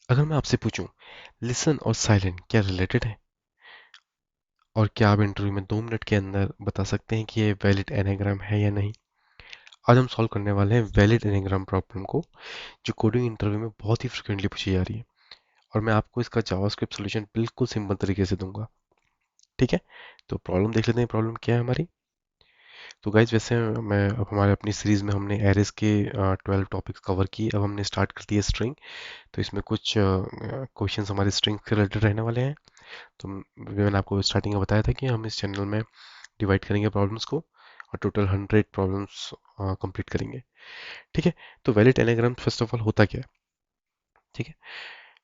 अगर मैं आपसे पूछूं लिसन और साइलेंट क्या रिलेटेड है, और क्या आप इंटरव्यू में 2 मिनट के अंदर बता सकते हैं कि ये वैलिड एनाग्राम है या नहीं। आज हम सॉल्व करने वाले हैं वैलिड एनाग्राम प्रॉब्लम को, जो कोडिंग इंटरव्यू में बहुत ही फ्रिक्वेंटली पूछी जा रही है। और मैं आपको इसका जावास्क्रिप्ट सॉल्यूशन बिल्कुल सिंपल तरीके से दूंगा। ठीक है, तो प्रॉब्लम देख लेते हैं, प्रॉब्लम क्या है हमारी। तो गाइज वैसे मैं अब हमारे अपनी सीरीज में हमने एरेस के 12 टॉपिक्स कवर किए, अब हमने स्टार्ट कर दिया स्ट्रिंग। तो इसमें कुछ क्वेश्चंस हमारे स्ट्रिंग से रिलेटेड रहने वाले हैं। तो मैंने आपको स्टार्टिंग में बताया था कि हम इस चैनल में डिवाइड करेंगे प्रॉब्लम्स को, और टोटल 100 प्रॉब्लम्स कंप्लीट करेंगे। ठीक है, तो valid anagram first of all होता क्या है। ठीक है,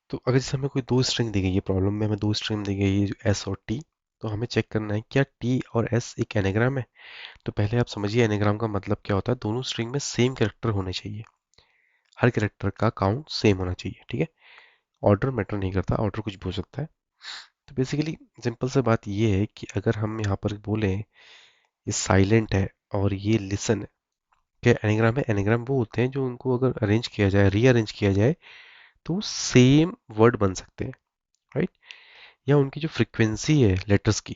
तो अगर जैसे हमें कोई दो स्ट्रिंग दी गई है, प्रॉब्लम में हमें दो स्ट्रिंग दी गई है एस और टी, तो हमें चेक करना है क्या टी और एस एक एनाग्राम है। तो पहले आप समझिए एनाग्राम का मतलब क्या होता है। दोनों स्ट्रिंग में सेम कैरेक्टर होने चाहिए, हर कैरेक्टर का काउंट सेम होना चाहिए। ठीक है, ऑर्डर मैटर नहीं करता, ऑर्डर कुछ भी हो सकता है। तो बेसिकली सिंपल सा बात ये है कि अगर हम यहाँ पर बोलें ये साइलेंट है और ये लिसन है, क्या एनाग्राम है। एनाग्राम वो होते हैं जो उनको अगर अरेंज किया जाए, रीअरेंज किया जाए, तो सेम वर्ड बन सकते हैं, राइट। या उनकी जो फ्रीक्वेंसी है लेटर्स की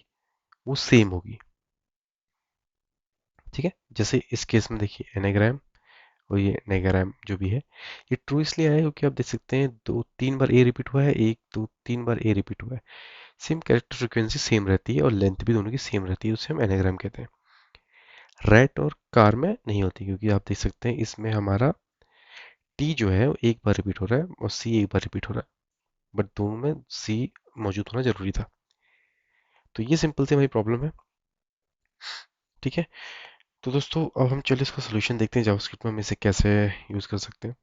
वो सेम होगी। ठीक है, जैसे इस केस में देखिए एनाग्राम और ये नेगराम जो भी है, ये ट्रू इसलिए आया क्योंकि आप देख सकते हैं 2-3 बार ए रिपीट हुआ है, 1-2-3 बार ए रिपीट हुआ है। सेम कैरेक्टर फ्रीक्वेंसी सेम रहती है और लेंथ भी दोनों की सेम रहती है, उसे हम एनाग्राम कहते हैं। रैट और कार में नहीं होती, क्योंकि आप देख सकते हैं इसमें हमारा टी जो है वो एक बार रिपीट हो रहा है और सी एक बार रिपीट हो रहा है, बट दोनों में सी मौजूद होना जरूरी था। तो ये सिंपल सी हमारी प्रॉब्लम है। ठीक है, तो दोस्तों अब हम चलिए इसका सोल्यूशन देखते हैं, जावास्क्रिप्ट में हम इसे कैसे यूज़ कर सकते हैं।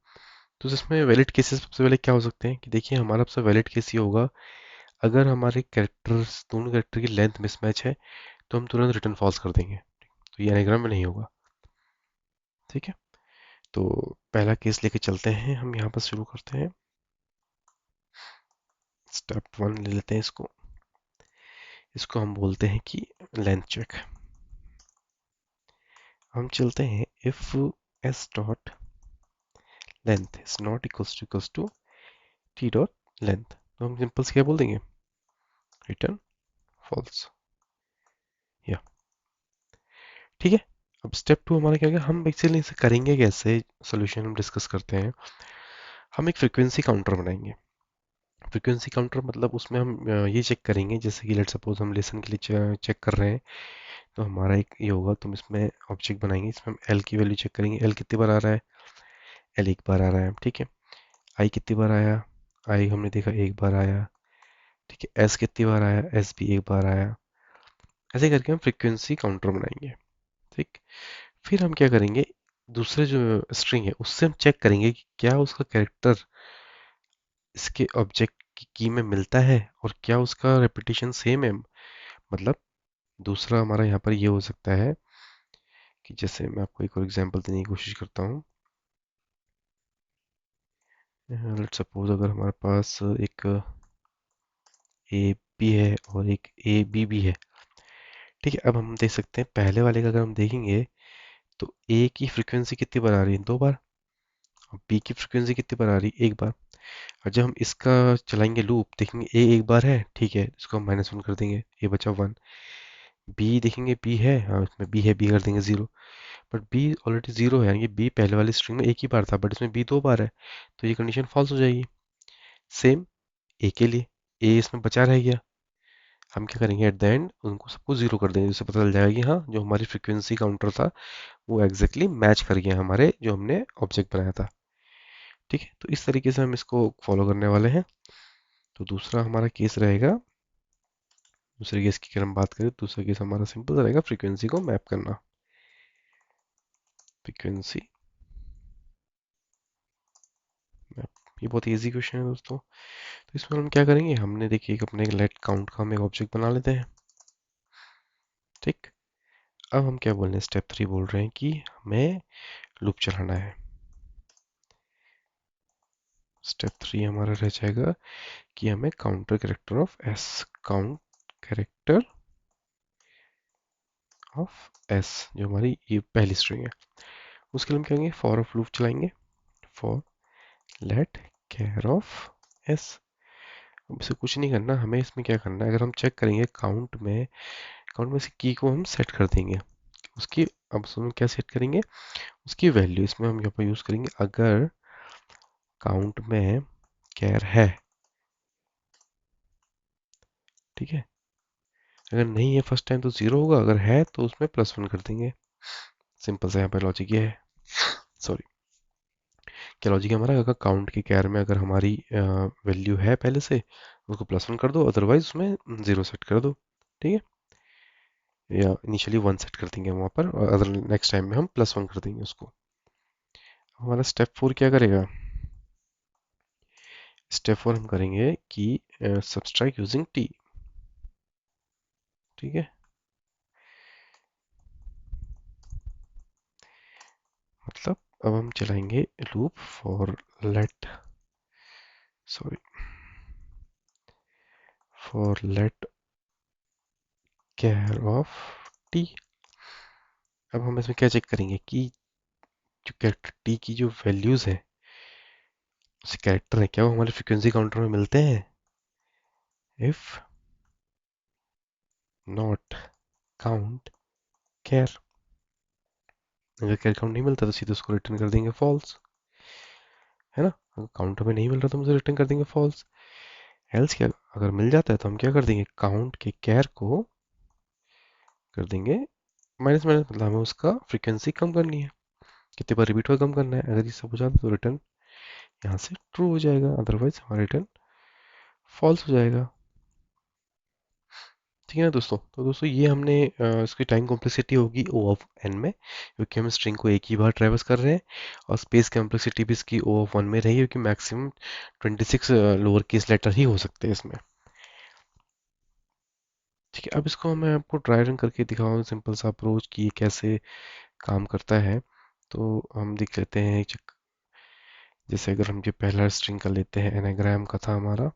तो इसमें वैलिड केसेस सबसे पहले क्या हो सकते हैं कि देखिए हमारा सबसे वैलिड केस ये होगा, अगर हमारे कैरेक्टर्स दोनों कैरेक्टर की लेंथ मिसमैच है तो हम तुरंत रिटर्न फॉल्स कर देंगे। तो ये एनाग्राम में नहीं होगा। ठीक है, तो पहला केस लेके चलते हैं, हम यहाँ पर शुरू करते हैं। स्टेप 1 ले लेते हैं इसको। इसको हम बोलते हैं कि लेंथ चेक। हम चलते हैं if S dot length is not equals to T dot length, तो हम सिंपल से क्या बोल देंगे, रिटर्न फॉल्स। या ठीक है, अब स्टेप 2 हमारा क्या होगा, हम एक्चुअली इसे करेंगे कैसे, सोल्यूशन हम डिस्कस करते हैं। हम एक फ्रीक्वेंसी काउंटर बनाएंगे। फ्रीक्वेंसी काउंटर मतलब उसमें हम ये चेक करेंगे, जैसे कि लेट सपोज हम लेसन के लिए चेक कर रहे हैं, तो हमारा एक ये होगा, तो हम इसमें ऑब्जेक्ट बनाएंगे, इसमें हम एल की वैल्यू चेक करेंगे, एल कितनी बार आ रहा है, एल एक बार आ रहा है। ठीक है, आई कितनी बार आया, आई हमने देखा एक बार आया। ठीक है, एस कितनी बार आया, एस भी एक बार आया। ऐसे करके हम फ्रीक्वेंसी काउंटर बनाएंगे। ठीक, फिर हम क्या करेंगे, दूसरे जो स्ट्रिंग है उससे हम चेक करेंगे कि क्या उसका कैरेक्टर इसके ऑब्जेक्ट की में मिलता है और क्या उसका रेपिटेशन सेम है। मतलब दूसरा हमारा यहाँ पर ये हो सकता है कि जैसे मैं आपको एक और एग्जांपल देने की कोशिश करता हूँ। लेट्स सपोज अगर हमारे पास एक ए बी है और एक ए बी भी है। ठीक है, अब हम देख सकते हैं पहले वाले का अगर हम देखेंगे, तो ए की फ्रीक्वेंसी कितनी बार आ रही है, 2 बार। और बी की फ्रीक्वेंसी कितनी बार आ रही है, 1 बार। और जब हम इसका चलाएंगे लूप, देखेंगे ए एक बार है, ठीक है, इसको हम -1 कर देंगे, ये बचा 1। बी देखेंगे बी है, हाँ इसमें बी है, बी कर देंगे 0। बट बी ऑलरेडी 0 है, यानी कि बी पहले वाली स्ट्रिंग में एक ही बार था, बट इसमें बी 2 बार है, तो ये कंडीशन फॉल्स हो जाएगी। सेम ए के लिए, ए इसमें बचा रह गया। हम क्या करेंगे, एट द एंड उनको सबको 0 कर देंगे, जिससे पता चल जाएगा कि हाँ जो हमारी फ्रीक्वेंसी काउंटर था वो एग्जैक्टली मैच कर गया हमारे जो हमने ऑब्जेक्ट बनाया था। ठीक है, तो इस तरीके से हम इसको फॉलो करने वाले हैं। तो दूसरा हमारा केस रहेगा, दूसरे केस की अगर हम बात करें, दूसरा केस हमारा सिंपल रहेगा, फ्रीक्वेंसी को मैप करना। फ्रीक्वेंसी मैप, ये बहुत इजी क्वेश्चन है दोस्तों। तो इसमें हम क्या करेंगे, हमने देखिए एक अपने लेट काउंट का हम एक ऑब्जेक्ट बना लेते हैं। ठीक, अब हम क्या बोल रहे हैं, स्टेप 3 बोल रहे हैं कि हमें लूप चलाना है। स्टेप 3 हमारा रह जाएगा कि हमें counter character of S, count character of S, जो हमारी ये पहली स्ट्रिंग है, उसके लिए हम क्या करेंगे, फॉर ऑफ लूप चलाएंगे। For let char of S. अब इसे कुछ नहीं करना, हमें इसमें क्या करना है, अगर हम चेक करेंगे काउंट में से की को हम सेट कर देंगे उसकी। अब उसमें क्या सेट करेंगे, उसकी वैल्यू इसमें हम यहाँ पर यूज़ करेंगे, अगर काउंट में कैर है, ठीक है। अगर नहीं है फर्स्ट टाइम तो ज़ीरो होगा, अगर है तो उसमें +1 कर देंगे। सिंपल सा यहाँ पर लॉजिक ये है। सॉरी, क्या लॉजिक है हमारा, अगर काउंट के कैर में अगर हमारी वैल्यू है पहले से, उसको +1 कर दो, अदरवाइज उसमें ज़ीरो सेट कर दो, ठीक है। या इनिशियली 1 सेट कर देंगे वहाँ पर, और अदर नेक्स्ट टाइम में हम +1 कर देंगे उसको। हमारा स्टेप 4 क्या करेगा, स्टेप 4 हम करेंगे कि सब्सट्रैक्ट यूजिंग टी, ठीक है। मतलब अब हम चलाएंगे loop sorry for let char of T. अब हम इसमें क्या चेक करेंगे कि जो कैरेक्टर टी की जो वैल्यूज है, उसे कैरेक्टर है क्या, वो हमारे फ्रिक्वेंसी काउंटर में मिलते हैं। इफ नॉट काउंट कैर, अगर कैर काउंट नहीं मिलता तो सीधे उसको रिटर्न कर देंगे फॉल्स, है ना। अगर काउंट हमें नहीं मिल रहा तो हम उसे रिटर्न कर देंगे फॉल्स। एल्स क्या, अगर मिल जाता है तो हम क्या कर देंगे, काउंट के कैर को कर देंगे माइनस माइनस, मतलब हमें उसका फ्रीक्वेंसी कम करनी है, कितने बार रिपीट हुआ कम करना है। अगर ये सब हो जाता है तो रिटर्न यहाँ से ट्रू हो जाएगा, अदरवाइज हमारा रिटर्न फॉल्स हो जाएगा, ठीक है ना दोस्तों। तो दोस्तों ये हमने इसकी टाइम कॉम्प्लेक्सिटी होगी O ऑफ n में, क्योंकि हम स्ट्रिंग को एक ही बार ट्रेवर्स कर रहे हैं। और स्पेस कॉम्प्लेक्सिटी भी इसकी O ऑफ 1 में रहेगी, क्योंकि मैक्सिमम 26 लोअर केस लेटर ही हो सकते हैं इसमें, ठीक है। अब इसको मैं आपको ड्राई रन करके दिखाऊँ, सिंपल सा अप्रोच कि ये कैसे काम करता है। तो हम देख लेते हैं, जैसे अगर हम ये पहला स्ट्रिंग का लेते हैं, एनाग्राम का था हमारा,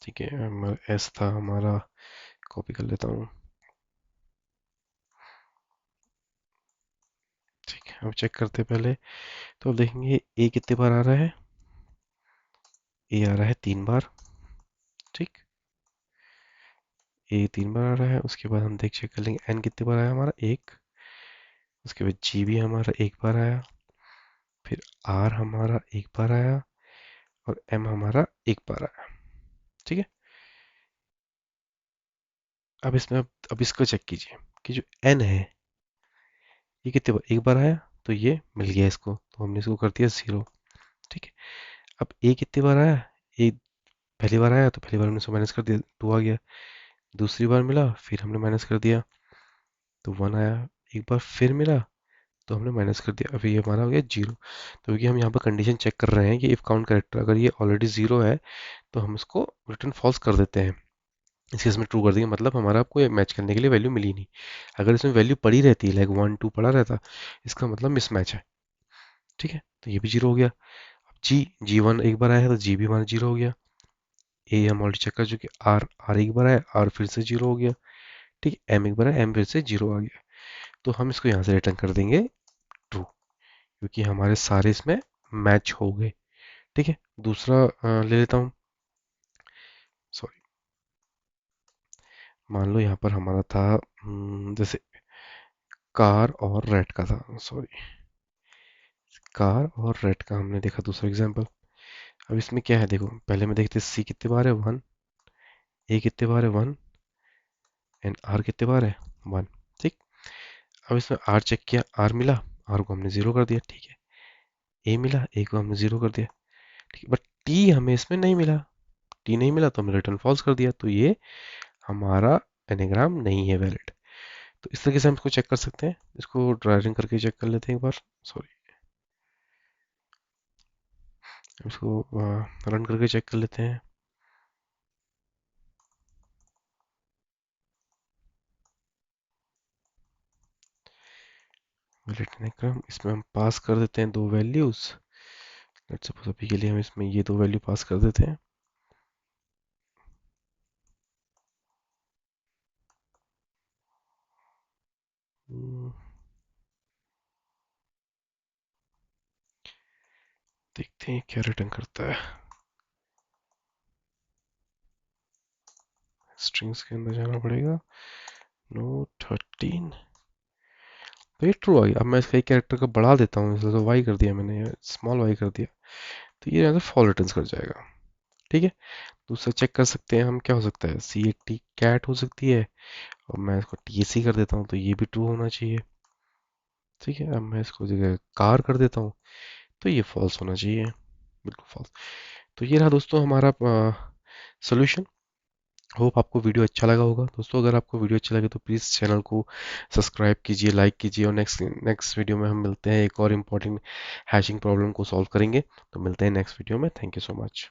ठीक है, एस था हमारा, कॉपी कर लेता हूँ, ठीक है। अब चेक करते हैं पहले, तो अब देखेंगे ए कितने बार आ रहा है, ए आ रहा है 3 बार, ठीक। ए 3 बार आ रहा है, उसके बाद हम देख चेक कर लेंगे एन कितने बार आया हमारा, एक। उसके बाद जी भी हमारा एक बार आया, फिर आर हमारा एक बार आया, और एम हमारा एक बार आया, ठीक है। अब इसमें अब इसको चेक कीजिए कि जो एन है, ये कितने बार, एक बार आया, तो ये मिल गया इसको, तो हमने इसको कर दिया 0, ठीक है। अब ए कितनी बार आया, ए पहली बार आया तो पहली बार हमने इसको माइनस कर दिया, 2 आ गया। दूसरी बार मिला, फिर हमने माइनस कर दिया, तो 1 आया। एक बार फिर मिला, तो हमने माइनस कर दिया, अभी ये हमारा हो गया 0। तो क्योंकि हम यहाँ पर कंडीशन चेक कर रहे हैं कि इफ काउंट करेक्टर अगर ये ऑलरेडी 0 है, तो हम इसको रिटर्न फॉल्स कर देते हैं। इस केस में ट्रू कर देंगे, मतलब हमारा आपको मैच करने के लिए वैल्यू मिली नहीं। अगर इसमें वैल्यू पड़ी रहती, लाइक 1 2 पड़ा रहता, इसका मतलब मिसमैच है, ठीक है। तो ये भी 0 हो गया। अब जी 1 एक बार आया है, तो जी भी हमारा 0 हो गया। ए हम ऑलरेडी चेक कर चुके, आर आर एक बार आया, आर फिर से 0 हो गया, ठीक है। एम एक बार आया, एम फिर से 0 आ गया। तो हम इसको यहाँ से रिटर्न कर देंगे ट्रू, क्योंकि हमारे सारे इसमें मैच हो गए, ठीक है। दूसरा ले लेता हूँ, सॉरी, मान लो यहाँ पर हमारा था जैसे कार और रेड का था, सॉरी, कार और रेड का हमने देखा दूसरा एग्जांपल। अब इसमें क्या है, देखो पहले में देखते सी कितने बार है 1, ए कितने बार है 1, एंड आर कितने बार है 1, ठीक। अब इसमें आर चेक किया, आर मिला, आर को हमने 0 कर दिया, ठीक है। ए मिला, ए को हमने 0 कर दिया, ठीक है। बट टी हमें इसमें नहीं मिला, टी नहीं मिला तो हमने रिटर्न फॉल्स कर दिया, तो ये हमारा एनाग्राम नहीं है वैलिड। तो इस तरीके से हम इसको चेक कर सकते हैं, इसको ड्राइविंग करके चेक कर लेते हैं एक बार, सॉरी, इसको रन करके चेक कर लेते हैं। वैलिड एनाग्राम, इसमें हम पास कर देते हैं 2 वैल्यूज। लेट्स सपोज अभी के लिए हम इसमें ये 2 वैल्यू पास कर देते हैं। हम्म, देखते हैं क्या रिटर्न करता है। स्ट्रिंग्स के अंदर जाना पड़ेगा। नो 13, तो ये ट्रू आ गया। अब मैं इसका एक कैरेक्टर का बढ़ा देता हूँ, इसलिए तो वाई कर दिया मैंने, स्मॉल वाई कर दिया, तो ये यहाँ से फॉल रिटर्न कर जाएगा। ठीक है। दूसरा चेक कर सकते हैं हम, क्या हो सकता है, सी ए टी कैट हो सकती है, और मैं इसको टी सी कर देता हूँ, तो ये भी ट्रू होना चाहिए। ठीक है। अब मैं इसको जगह कार कर देता हूँ, तो ये फॉल्स होना चाहिए, बिल्कुल फॉल्स। तो ये रहा दोस्तों हमारा सोल्यूशन। होप आपको वीडियो अच्छा लगा होगा दोस्तों। अगर आपको वीडियो अच्छा लगे तो प्लीज़ चैनल को सब्सक्राइब कीजिए, लाइक कीजिए, और नेक्स्ट नेक्स्ट वीडियो में हम मिलते हैं, एक और इम्पॉर्टेंट हैशिंग प्रॉब्लम को सॉल्व करेंगे। तो मिलते हैं नेक्स्ट वीडियो में। Thank you so much.